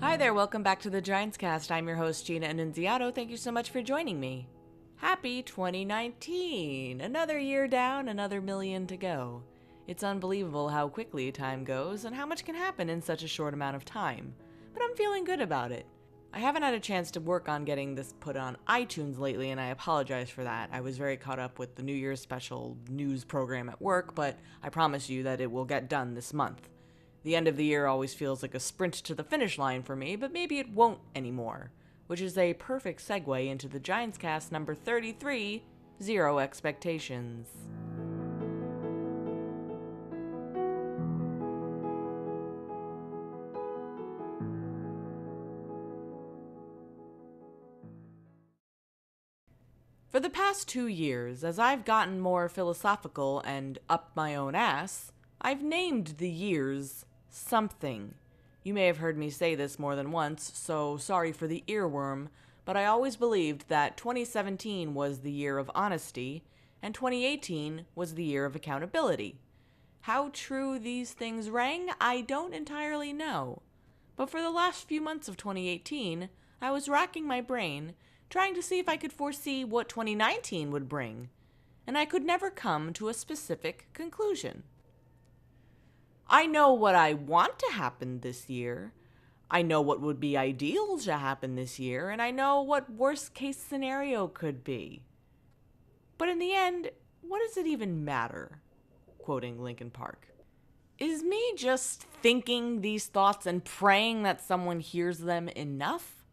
Hi there, welcome back to the Ginescast. I'm your host, Gina.annunziato. Thank you so much for joining me. Happy 2019! Another year down, another million to go. It's unbelievable how quickly time goes and how much can happen in such a short amount of time. But I'm feeling good about it. I haven't had a chance to work on getting this put on iTunes lately, and I apologize for that. I was very caught up with the New Year's special news program at work, but I promise you that it will get done this month. The end of the year always feels like a sprint to the finish line for me, but maybe it won't anymore. Which is a perfect segue into the Ginescast number 33, Zero Expectations. For the past 2 years, as I've gotten more philosophical and up my own ass, I've named the years something. You may have heard me say this more than once, so sorry for the earworm, but I always believed that 2017 was the year of honesty, and 2018 was the year of accountability. How true these things rang, I don't entirely know. But for the last few months of 2018, I was racking my brain, trying to see if I could foresee what 2019 would bring, and I could never come to a specific conclusion. I know what I want to happen this year. I know what would be ideal to happen this year, and I know what worst case scenario could be. But in the end, what does it even matter? Quoting Linkin Park. Is me just thinking these thoughts and praying that someone hears them enough?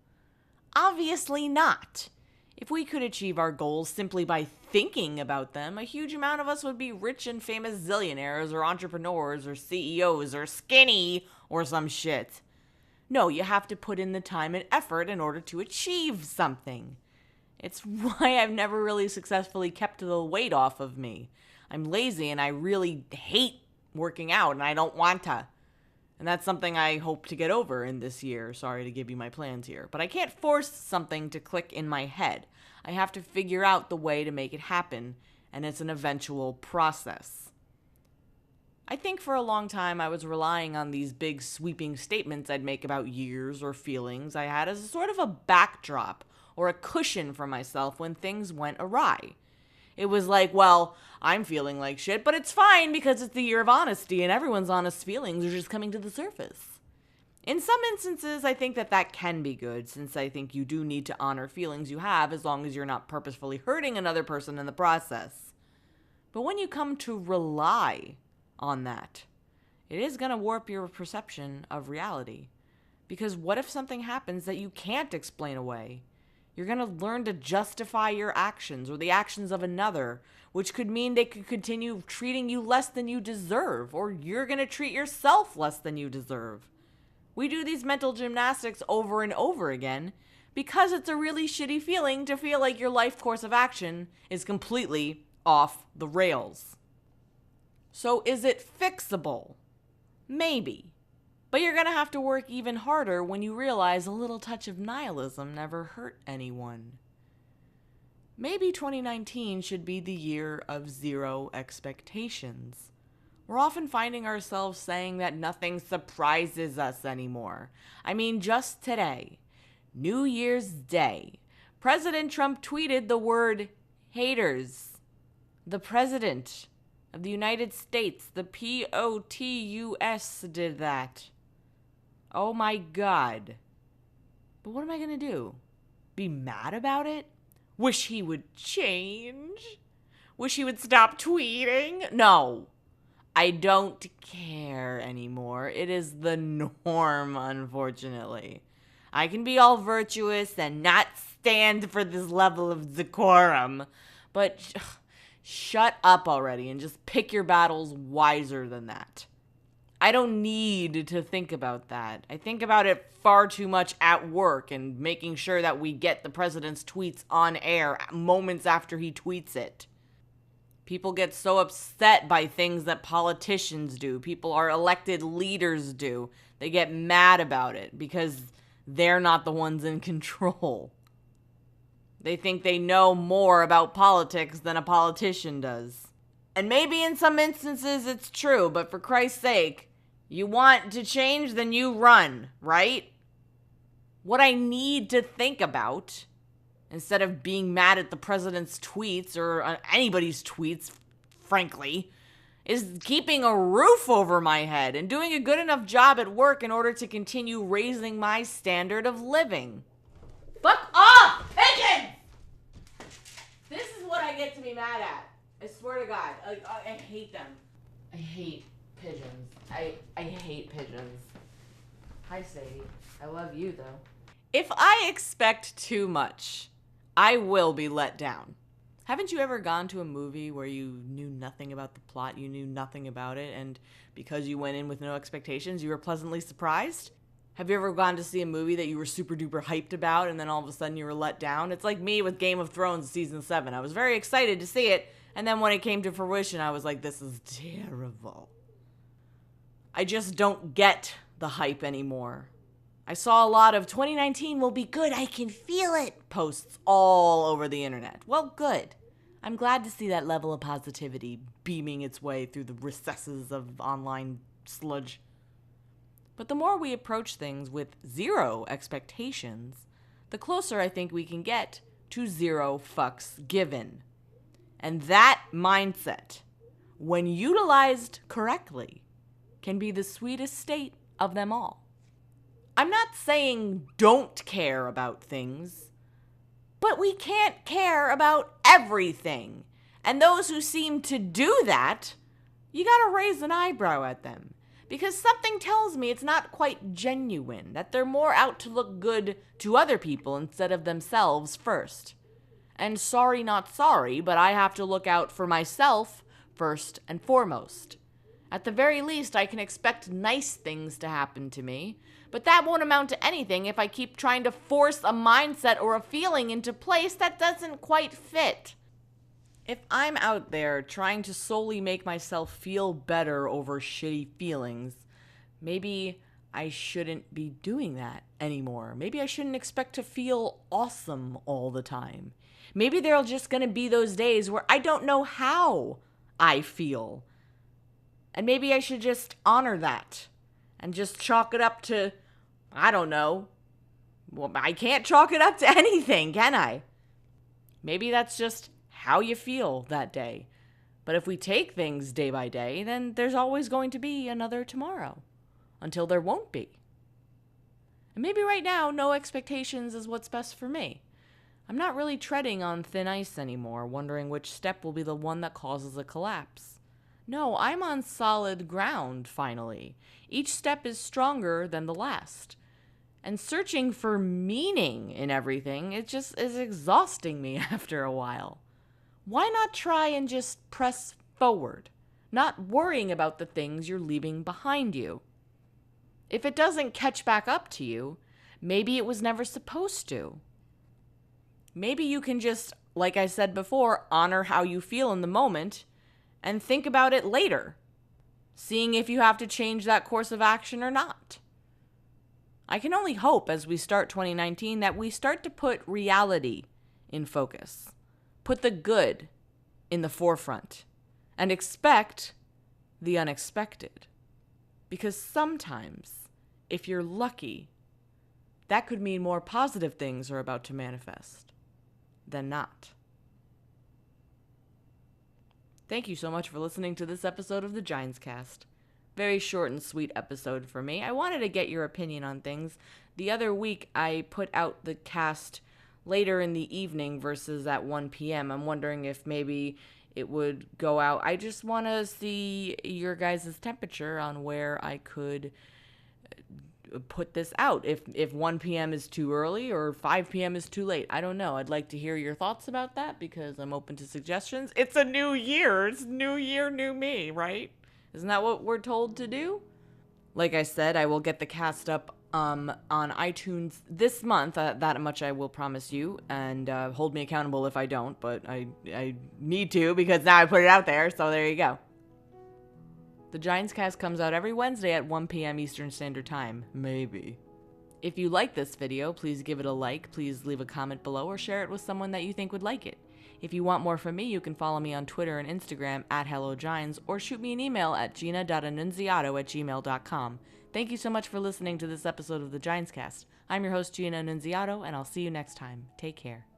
Obviously not. If we could achieve our goals simply by thinking about them, a huge amount of us would be rich and famous zillionaires or entrepreneurs or CEOs or skinny or some shit. No, you have to put in the time and effort in order to achieve something. It's why I've never really successfully kept the weight off of me. I'm lazy and I really hate working out and I don't want to. And that's something I hope to get over in this year. Sorry to give you my plans here. But I can't force something to click in my head. I have to figure out the way to make it happen, and it's an eventual process. I think for a long time I was relying on these big sweeping statements I'd make about years or feelings I had as a sort of a backdrop or a cushion for myself when things went awry. It was like, well, I'm feeling like shit, but it's fine because it's the year of honesty and everyone's honest feelings are just coming to the surface. In some instances, I think that can be good, since I think you do need to honor feelings you have as long as you're not purposefully hurting another person in the process. But when you come to rely on that, it is going to warp your perception of reality. Because what if something happens that you can't explain away? You're going to learn to justify your actions or the actions of another, which could mean they could continue treating you less than you deserve, or you're going to treat yourself less than you deserve. We do these mental gymnastics over and over again because it's a really shitty feeling to feel like your life course of action is completely off the rails. So is it fixable? Maybe. But you're going to have to work even harder when you realize a little touch of nihilism never hurt anyone. Maybe 2019 should be the year of zero expectations. We're often finding ourselves saying that nothing surprises us anymore. I mean, just today, New Year's Day, President Trump tweeted the word haters. The President of the United States, the POTUS, did that. Oh my God. But what am I going to do? Be mad about it? Wish he would change? Wish he would stop tweeting? No. I don't care anymore. It is the norm, unfortunately. I can be all virtuous and not stand for this level of decorum, but shut up already and just pick your battles wiser than that. I don't need to think about that. I think about it far too much at work and making sure that we get the president's tweets on air moments after he tweets it. People get so upset by things that politicians do. People our elected leaders do. They get mad about it because they're not the ones in control. They think they know more about politics than a politician does. And maybe in some instances it's true, but for Christ's sake, you want to change, then you run, right? what I need to think about, instead of being mad at the president's tweets or anybody's tweets, frankly, is keeping a roof over my head and doing a good enough job at work in order to continue raising my standard of living. Fuck off, pigeons! This is what I get to be mad at. I swear to God. I hate them. I hate pigeons. I hate pigeons. Hi, Sadie. I love you, though. If I expect too much, I will be let down. Haven't you ever gone to a movie where you knew nothing about the plot, you knew nothing about it, and because you went in with no expectations, you were pleasantly surprised? Have you ever gone to see a movie that you were super duper hyped about and then all of a sudden you were let down? It's like me with Game of Thrones season 7. I was very excited to see it, and then when it came to fruition, I was like, this is terrible. I just don't get the hype anymore. I saw a lot of 2019 will be good, I can feel it posts all over the internet. Well, good. I'm glad to see that level of positivity beaming its way through the recesses of online sludge. But the more we approach things with zero expectations, the closer I think we can get to zero fucks given. And that mindset, when utilized correctly, can be the sweetest state of them all. I'm not saying don't care about things, but we can't care about everything. And those who seem to do that, you gotta raise an eyebrow at them. Because something tells me it's not quite genuine, that they're more out to look good to other people instead of themselves first. And sorry, not sorry, but I have to look out for myself first and foremost. At the very least, I can expect nice things to happen to me, but that won't amount to anything if I keep trying to force a mindset or a feeling into place that doesn't quite fit. If I'm out there trying to solely make myself feel better over shitty feelings, maybe I shouldn't be doing that anymore. Maybe I shouldn't expect to feel awesome all the time. Maybe there are just going to be those days where I don't know how I feel. And maybe I should just honor that and just chalk it up to, I don't know. Well, I can't chalk it up to anything, can I? Maybe that's just how you feel that day. But if we take things day by day, then there's always going to be another tomorrow until there won't be. And maybe right now, no expectations is what's best for me. I'm not really treading on thin ice anymore, wondering which step will be the one that causes a collapse. No, I'm on solid ground, finally. Each step is stronger than the last. And searching for meaning in everything, it just is exhausting me after a while. Why not try and just press forward, not worrying about the things you're leaving behind you? If it doesn't catch back up to you, maybe it was never supposed to. Maybe you can just, like I said before, honor how you feel in the moment and think about it later, seeing if you have to change that course of action or not. I can only hope as we start 2019 that we start to put reality in focus, put the good in the forefront, and expect the unexpected. Because sometimes, if you're lucky, that could mean more positive things are about to manifest than not. Thank you so much for listening to this episode of the Ginescast. Very short and sweet episode for me. I wanted to get your opinion on things. The other week, I put out the cast later in the evening versus at 1 p.m. I'm wondering if maybe it would go out. I just want to see your guys' temperature on where I could put this out. If 1 p.m. is too early or 5 p.m. is too late. I don't know. I'd like to hear your thoughts about that because I'm open to suggestions. It's a new year. It's new year, new me, right? Isn't that what we're told to do? Like I said, I will get the cast up on iTunes this month. That much I will promise you. And hold me accountable if I don't. But I need to because now I put it out there. So there you go. The Ginescast comes out every Wednesday at 1 p.m. Eastern Standard Time. Maybe. If you like this video, please give it a like. Please leave a comment below or share it with someone that you think would like it. If you want more from me, you can follow me on Twitter and Instagram at HelloGines or shoot me an email at gina.annunziato@gmail.com. Thank you so much for listening to this episode of the Ginescast. I'm your host, Gina Annunziato, and I'll see you next time. Take care.